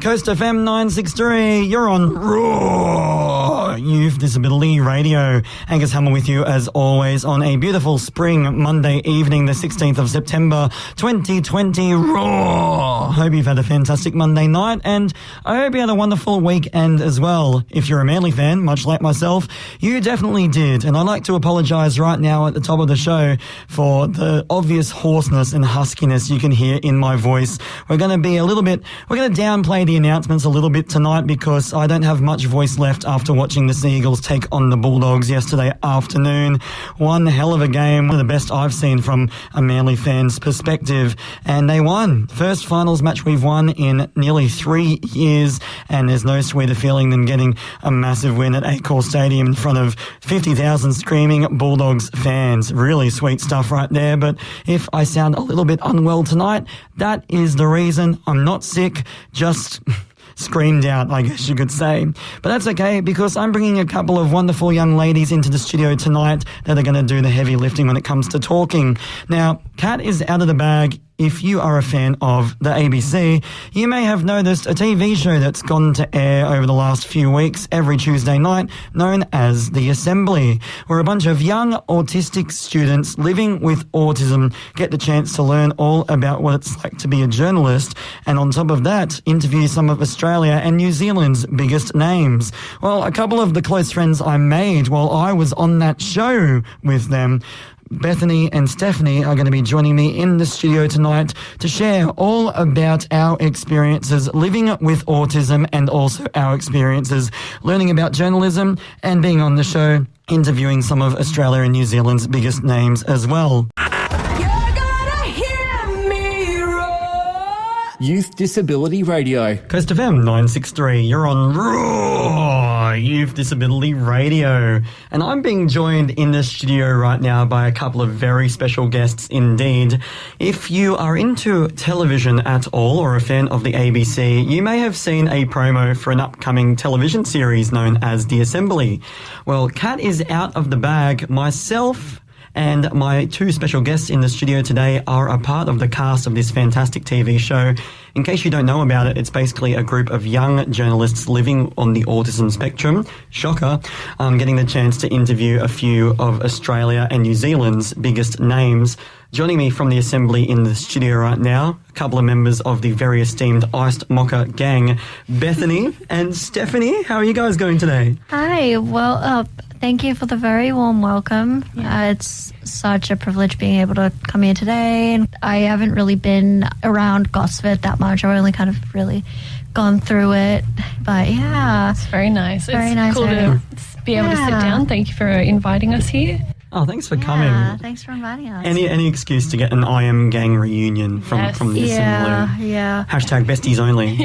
Coast FM 963, you're on Raw Youth Disability Radio. Angus Hammer with you as always on a beautiful spring Monday evening, the 16th of September 2020. Raw! Hope you've had a fantastic Monday night, and I hope you had a wonderful weekend as well. If you're a Manly fan, much like myself, you definitely did. And I'd like to apologise right now at the top of the show for the obvious hoarseness and huskiness you can hear in my voice. We're going to downplay the announcements a little bit tonight because I don't have much voice left after watching the Seagulls take on the Bulldogs yesterday afternoon. One hell of a game, one of the best I've seen from a Manly fan's perspective, and they won. First finals match we've won in nearly 3 years, and there's no sweeter feeling than getting a massive win at Accor Stadium in front of 50,000 screaming Bulldogs fans. Really sweet stuff right there, but if I sound a little bit unwell tonight, that is the reason. I'm not sick, just screamed out, I guess you could say. But that's okay, because I'm bringing a couple of wonderful young ladies into the studio tonight that are going to do the heavy lifting when it comes to talking. Now, Kat is out of the bag. If you are a fan of the ABC, you may have noticed a TV show that's gone to air over the last few weeks every Tuesday night, known as The Assembly, where a bunch of young autistic students living with autism get the chance to learn all about what it's like to be a journalist, and on top of that, interview some of Australia and New Zealand's biggest names. Well, a couple of the close friends I made while I was on that show with them, Bethany and Stephanie, are going to be joining me in the studio tonight to share all about our experiences living with autism and also our experiences learning about journalism and being on the show, interviewing some of Australia and New Zealand's biggest names as well. Youth Disability Radio. Coast FM 963, you're on Raw Youth Disability Radio. And I'm being joined in the studio right now by a couple of very special guests indeed. If you are into television at all or a fan of the ABC, you may have seen a promo for an upcoming television series known as The Assembly. Well, Kat is out of the bag. Myself and my two special guests in the studio today are a part of the cast of this fantastic TV show. In case you don't know about it, it's basically a group of young journalists living on the autism spectrum. Shocker. Getting the chance to interview a few of Australia and New Zealand's biggest names. Joining me from the Assembly in the studio right now, a couple of members of the very esteemed Iced Mocha gang, Bethany and Stephanie. How are you guys going today? Hi. Well, thank you for the very warm welcome. Yeah. It's such a privilege being able to come here today. And I haven't really been around Gosford that much. I've only kind of really gone through it. But yeah. It's very nice. Very it's nice cool area. to be able to sit down. Thank you for inviting us here. Oh, thanks for Yeah, coming. thanks for inviting us. Any excuse to get an I Am Gang reunion from the Assembly. Yeah. Hashtag besties only.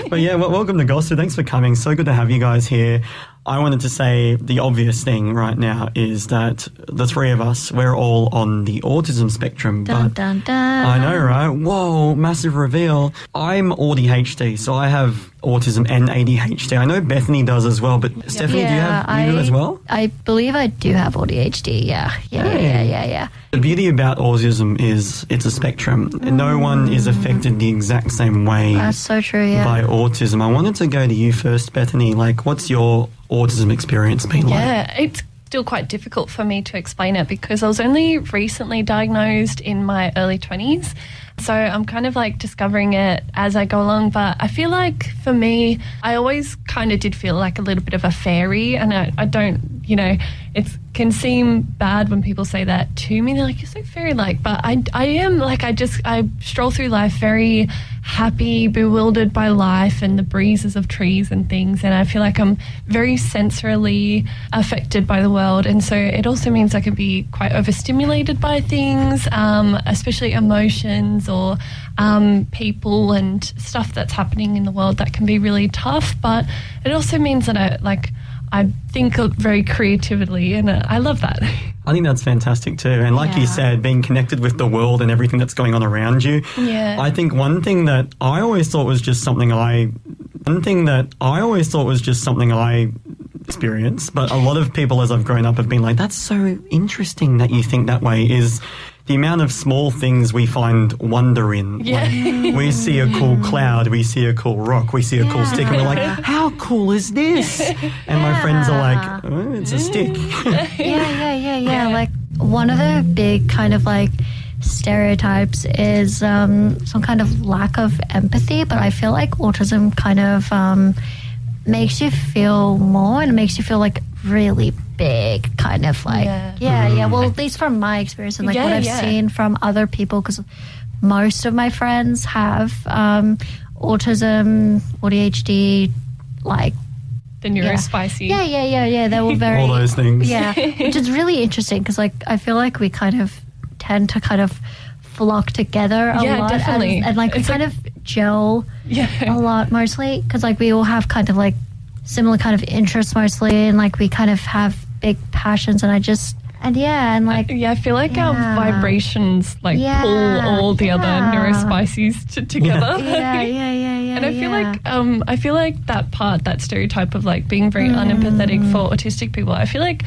But yeah, welcome to Gosford. Thanks for coming. So good to have you guys here. I wanted to say the obvious thing right now is that the three of us, we're all on the autism spectrum. Dun, but dun, dun. I know, right? Whoa, massive reveal. I'm ADHD, so I have autism and ADHD. I know Bethany does as well, but Stephanie, do you have you as well? I believe I do have ADHD, yeah. Yeah. The beauty about autism is it's a spectrum. No one is affected the exact same way That's so true, yeah. by autism. I wanted to go to you first, Bethany. Like, what's your autism experience been like? Yeah, it's still quite difficult for me to explain it because I was only recently diagnosed in my early 20s. So I'm kind of like discovering it as I go along. But I feel like for me, I always kind of did feel like a little bit of a fairy. And I don't, it can seem bad when people say that to me. They're like, you're so fairy-like. But I am like, I stroll through life very happy, bewildered by life and the breezes of trees and things. And I feel like I'm very sensorily affected by the world. And so it also means I can be quite overstimulated by things, especially emotions or people and stuff that's happening in the world that can be really tough. But it also means that I think very creatively, and I love that. I think that's fantastic too. And like you said, being connected with the world and everything that's going on around you. Yeah. I think one thing that I always thought was just something I experience, but a lot of people as I've grown up have been like, that's so interesting that you think that way, is the amount of small things we find wonder in. Yeah. Like, we see a cool cloud, we see a cool rock, we see a cool stick, and we're like, how cool is this? And my friends are like, oh, it's a stick. Yeah. Like, one of the big kind of like stereotypes is some kind of lack of empathy, but I feel like autism kind of makes you feel more and makes you feel like really big, kind of like well, at least from my experience and like what I've seen from other people, because most of my friends have autism, ADHD, like The neurospicy. Yeah. They were very all those things. Yeah, which is really interesting because like I feel like we kind of tend to kind of flock together a lot, definitely. and like we kind of gel a lot mostly because like we all have kind of like similar kind of interests mostly, and like we kind of have big passions, and I feel like our vibrations like pull all the other neurospices together. And I feel like that stereotype of like being very unempathetic for autistic people, I feel like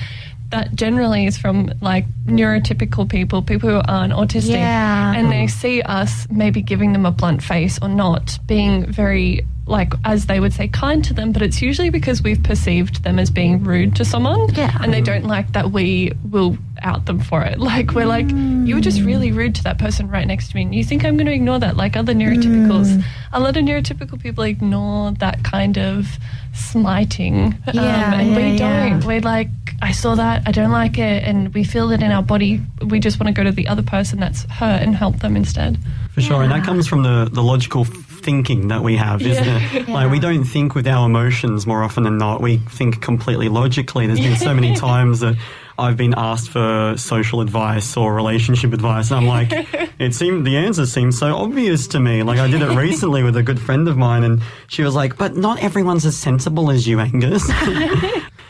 that generally is from like neurotypical people who aren't autistic, and they see us maybe giving them a blunt face or not being very, like, as they would say, kind to them, but it's usually because we've perceived them as being rude to someone, and they don't like that we will out them for it. Like, we're like, you were just really rude to that person right next to me, and you think I'm going to ignore that? Like other neurotypicals, a lot of neurotypical people ignore that kind of smiting, and we don't. We're like, I saw that, I don't like it, and we feel it in our body. We just want to go to the other person that's hurt and help them instead. For sure, and that comes from the logical thinking that we have, isn't it? Like, we don't think with our emotions more often than not. We think completely logically. There's been so many times that I've been asked for social advice or relationship advice, and I'm like, the answer seems so obvious to me. Like, I did it recently with a good friend of mine, and she was like, but not everyone's as sensible as you, Angus.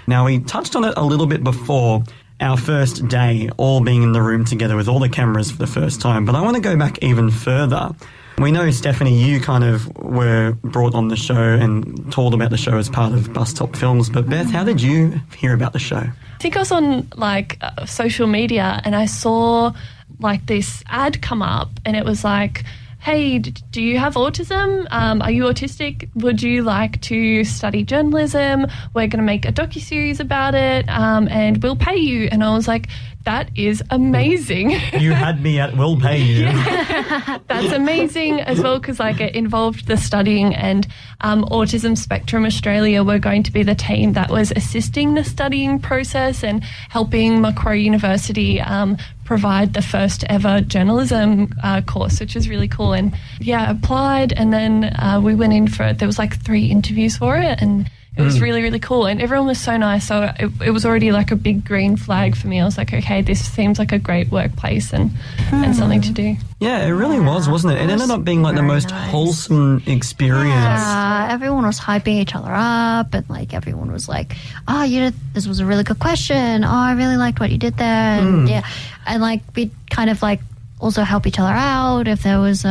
Now, we touched on it a little bit before, our first day, all being in the room together with all the cameras for the first time, but I want to go back even further. We know, Stephanie, you kind of were brought on the show and told about the show as part of Bus Top Films, but Beth, how did you hear about the show? I think I was on like social media and I saw like this ad come up, and it was like, hey, do you have autism? Are you autistic? Would you like to study journalism? We're going to make a docuseries about it, and we'll pay you. And I was like, that is amazing. You had me at we'll pay you. That's amazing as well, because like it involved the studying, and Autism Spectrum Australia were going to be the team that was assisting the studying process and helping Macquarie University provide the first ever journalism course, which is really cool. And applied, and then we went in for it. There was like 3 interviews for it, and it was really, really cool, and everyone was so nice. So it was already like a big green flag for me. I was like, okay, this seems like a great workplace and something to do. Yeah, it really was, wasn't it? It ended up being like the most wholesome experience. Yeah, everyone was hyping each other up, and like everyone was like, oh, this was a really good question. Oh, I really liked what you did there. And and like we'd kind of like also help each other out if there was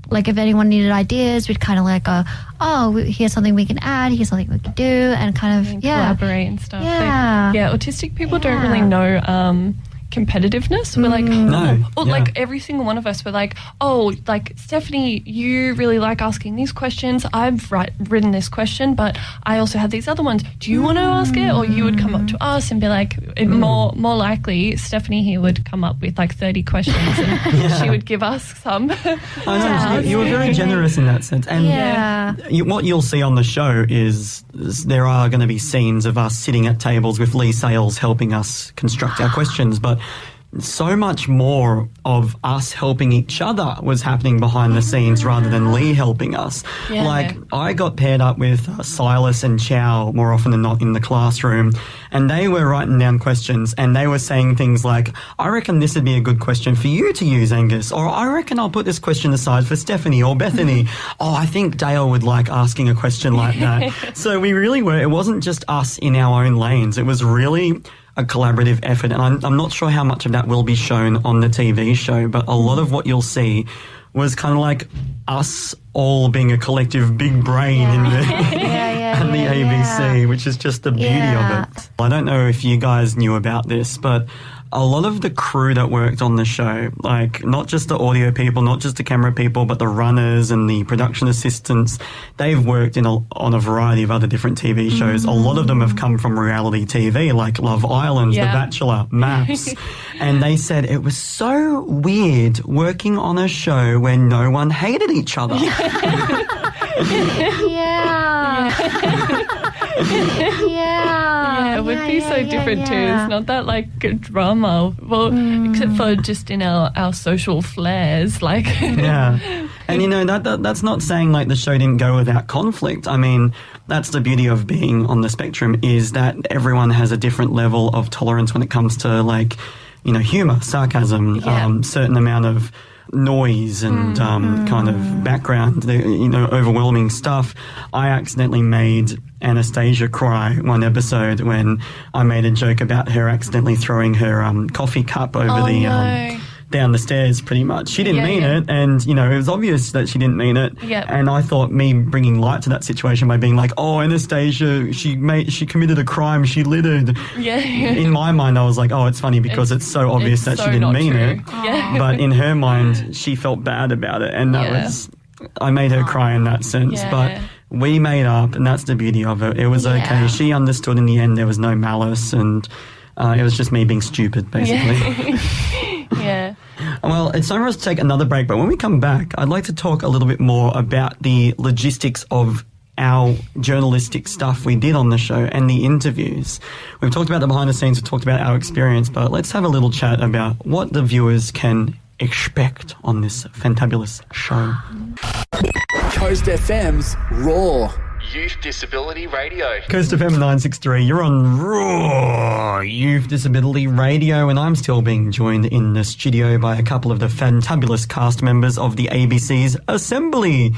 like if anyone needed ideas, we'd kind of like go, oh, here's something we can add, here's something we can do, and kind of collaborate and stuff. Yeah, autistic people don't really know competitiveness. We're like, like every single one of us were like, oh, like Stephanie, you really like asking these questions. I've written this question, but I also have these other ones. Do you want to ask it? Or you would come up to us and be like, more likely, Stephanie here would come up with like 30 questions, and she would give us some. I know, you were very generous in that sense. And what you'll see on the show is there are going to be scenes of us sitting at tables with Lee Sales helping us construct our questions, but so much more of us helping each other was happening behind the scenes rather than Lee helping us. Like, I got paired up with Silas and Chow more often than not in the classroom, and they were writing down questions, and they were saying things like, I reckon this would be a good question for you to use, Angus, or I reckon I'll put this question aside for Stephanie or Bethany. Oh, I think Dale would like asking a question like that. So we really were, it wasn't just us in our own lanes, it was really a collaborative effort, and I'm not sure how much of that will be shown on the TV show, but a lot of what you'll see was kind of like us all being a collective big brain in the and the ABC, which is just the beauty of it. I don't know if you guys knew about this, but a lot of the crew that worked on the show, like not just the audio people, not just the camera people, but the runners and the production assistants, they've worked on a variety of other different TV shows. A lot of them have come from reality TV, like Love Island, The Bachelor, MAPS. And they said it was so weird working on a show where no one hated each other. Yeah, it would be so different too. It's not that like drama. Well, except for just in our social flares, like. Yeah. And you know, that's not saying like the show didn't go without conflict. I mean, that's the beauty of being on the spectrum, is that everyone has a different level of tolerance when it comes to like, you know, humour, sarcasm, certain amount of noise and kind of background, you know, overwhelming stuff. I accidentally made Anastasia cry one episode when I made a joke about her accidentally throwing her coffee cup over down the stairs, pretty much. She didn't mean it, and, you know, it was obvious that she didn't mean it. Yep. And I thought me bringing light to that situation by being like, oh, Anastasia, she committed a crime, she littered. Yeah. In my mind, I was like, oh, it's funny because it's so obvious that she didn't mean it. Yeah. But in her mind, she felt bad about it, and that was... I made her cry in that sense, but we made up, and that's the beauty of it. It was okay. She understood in the end there was no malice, and it was just me being stupid, basically. Yeah. Well, it's time for us to take another break, but when we come back, I'd like to talk a little bit more about the logistics of our journalistic stuff we did on the show and the interviews. We've talked about the behind the scenes, we've talked about our experience, but let's have a little chat about what the viewers can expect on this fantabulous show. Coast FM's Raw. Youth Disability Radio. Coast FM 963, you're on Raw Youth Disability Radio, and I'm still being joined in the studio by a couple of the fantabulous cast members of the ABC's Assembly,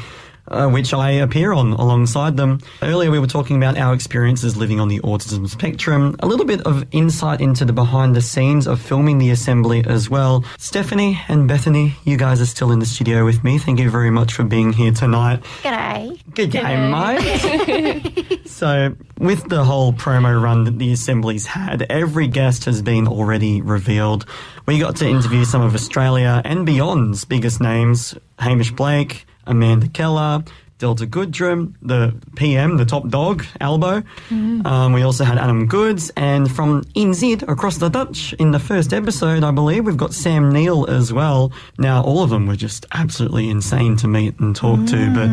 which I appear on alongside them. Earlier we were talking about our experiences living on the autism spectrum, a little bit of insight into the behind the scenes of filming the Assembly as well. Stephanie and Bethany, you guys are still in the studio with me. Thank you very much for being here tonight. G'day. G'day, mate. So, with the whole promo run that the Assembly's had, every guest has been already revealed. We got to interview some of Australia and beyond's biggest names, Hamish Blake, Amanda Keller, Delta Goodrum, the PM, the top dog, Albo. We also had Adam Goods, and from NZ, across the Dutch, in the first episode, I believe, we've got Sam Neill as well. Now, all of them were just absolutely insane to meet and talk to, but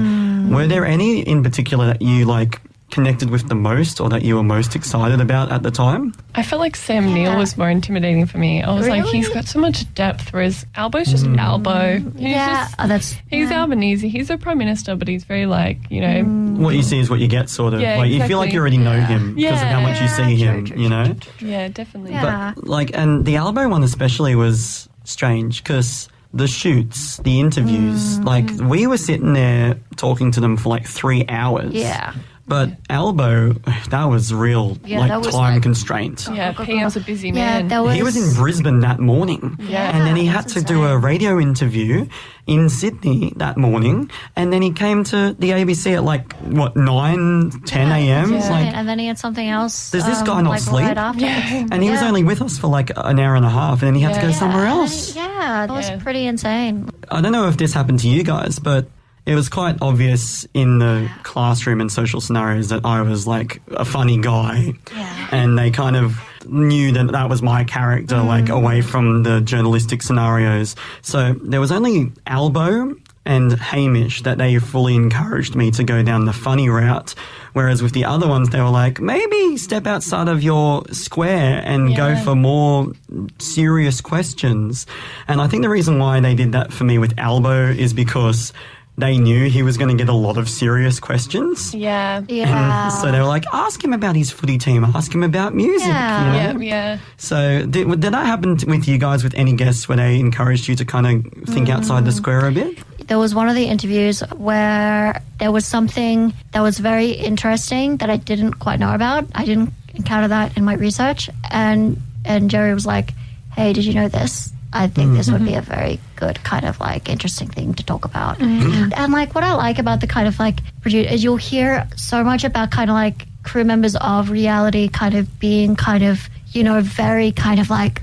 were there any in particular that you, like, connected with the most or that you were most excited about at the time? I felt like Sam Neill was more intimidating for me. I was like, he's got so much depth, whereas Albo's just Albo. He's Albanese. He's a Prime Minister, but he's very like, you know... What you see is what you get, sort of. Yeah, like, exactly. You feel like you already know him because of how much you see him, you know? Yeah, definitely. But, like, and the Albo one especially was strange because... the shoots, the interviews, like, we were sitting there talking to them for like 3 hours. Yeah. But Albo, that was real, time constraint. Yeah, PM's a busy man. He was in Brisbane that morning. Yeah. And then he had to do a radio interview in Sydney that morning. And then he came to the ABC at like, 9, 10 a.m.? Yeah. Like, And then he had something else. does this guy not sleep? Right after. Yeah. And he was only with us for like an hour and a half, and then he had to go somewhere else. Yeah, that was pretty insane. I don't know if this happened to you guys, but it was quite obvious in the classroom and social scenarios that I was like a funny guy. Yeah. And they kind of knew that that was my character, like away from the journalistic scenarios. So there was only Albo and Hamish that they fully encouraged me to go down the funny route. Whereas with the other ones, they were like, maybe step outside of your square and go for more serious questions. And I think the reason why they did that for me with Albo is because they knew he was going to get a lot of serious questions. Yeah. Yeah. So they were like, ask him about his footy team, ask him about music. Yeah. You know? Yeah. So did that happen with you guys with any guests where they encouraged you to kind of think outside the square a bit? There was one of the interviews where there was something that was very interesting that I didn't quite know about. I didn't encounter that in my research. And Jerry was like, hey, did you know this? I think this would be a very good kind of like interesting thing to talk about. And like what I like about the kind of like produce is you'll hear so much about kind of like crew members of reality kind of being kind of, you know, very kind of like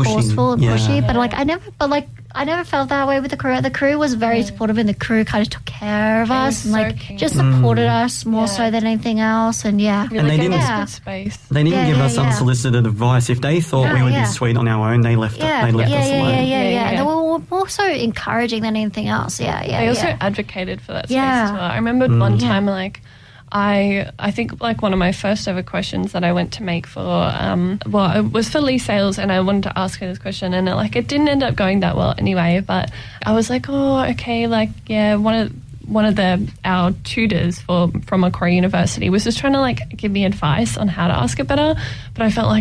forceful and pushy. But I never felt that way with the crew. The crew was very supportive, and the crew kind of took care of us and just supported us more so than anything else. And really, and they didn't space. They didn't give us unsolicited advice. If they thought we would be sweet on our own, they left us alone. And they were more so encouraging than anything else. They also advocated for that space as well. I remember one time I think one of my first ever questions that I went to make for it was for Lee Sales, and I wanted to ask her this question, and it didn't end up going that well anyway, but I was like, oh, okay, one of our tutors from Macquarie University was just trying to give me advice on how to ask it better, but I felt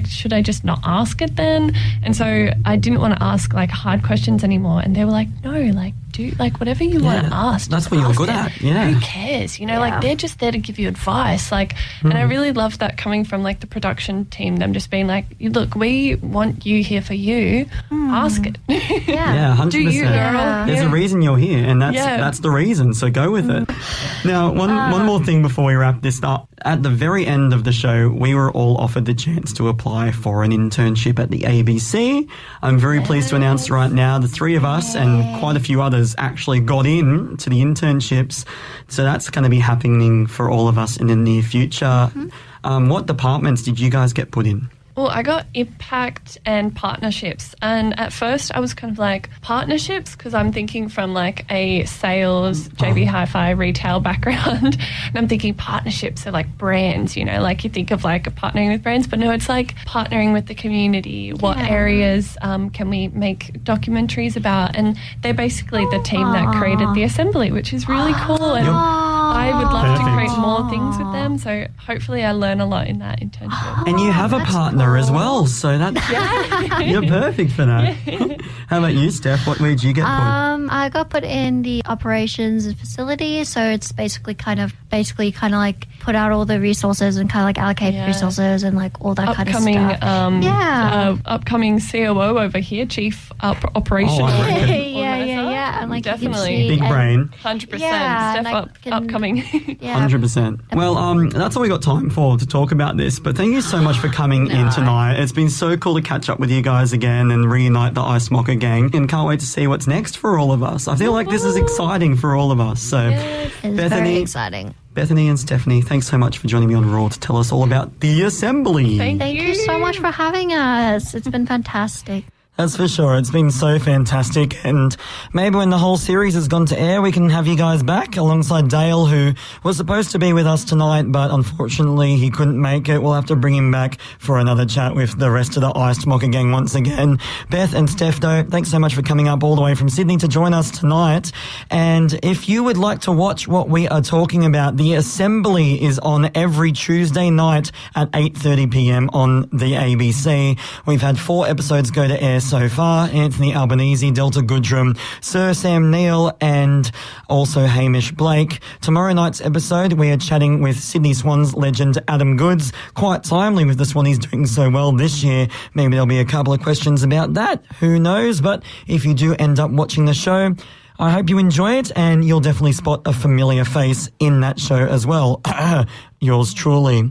should I just not ask it then? And so I didn't want to ask hard questions anymore, and they were like, no, do whatever you want to ask. That's what you're good at. Yeah. Who cares? They're just there to give you advice. And I really loved that coming from the production team, them just being like, look, we want you here for you. Ask it. Yeah, 100%. Do you, girl? There's a reason you're here, and that's the reason, so go with it. Now, one more thing before we wrap this up. At the very end of the show, we were all offered the chance to apply for an internship at the ABC. I'm very pleased to announce right now the three of us and quite a few others actually got in to the internships. So that's going to be happening for all of us in the near future. What departments did you guys get put in? Well, I got impact and partnerships. And at first I was kind of partnerships because I'm thinking from a sales, JB Hi-Fi retail background. And I'm thinking partnerships are brands, you think of partnering with brands, but no, it's partnering with the community. What areas can we make documentaries about? And they're basically the team that created the Assembly, which is really cool. And I would love to create more things with them. So hopefully I learn a lot in that internship. And you have a partner as well, so that's you're perfect for that. How about you, Steph? Where did you get put? I got put in the operations and facilities, so it's basically kind of put out all the resources and allocate resources and all that kind of stuff. Upcoming COO over here, Chief Operations. And definitely big brain. 100%. Steph upcoming. 100%. Well, that's all we got time for to talk about this. But thank you so much for coming in tonight. It's been so cool to catch up with you guys again and reunite the Ice Mocha gang. And can't wait to see what's next for all of us. I feel like this is exciting for all of us. So, it's very exciting. Bethany and Stephanie, thanks so much for joining me on Raw to tell us all about the Assembly. Thank you so much for having us. It's been fantastic. That's for sure. It's been so fantastic. And maybe when the whole series has gone to air, we can have you guys back alongside Dale, who was supposed to be with us tonight, but unfortunately he couldn't make it. We'll have to bring him back for another chat with the rest of the Iced Mocha gang once again. Beth and Steph, though, thanks so much for coming up all the way from Sydney to join us tonight. And if you would like to watch what we are talking about, the Assembly is on every Tuesday night at 8:30 p.m. on the ABC. We've had 4 episodes go to air so far. Anthony Albanese, Delta Goodrum, Sir Sam Neill, and also Hamish Blake. Tomorrow night's episode, we are chatting with Sydney Swans legend Adam Goods. Quite timely with the Swannies doing so well this year. Maybe there'll be a couple of questions about that. Who knows? But if you do end up watching the show, I hope you enjoy it, and you'll definitely spot a familiar face in that show as well. Yours truly.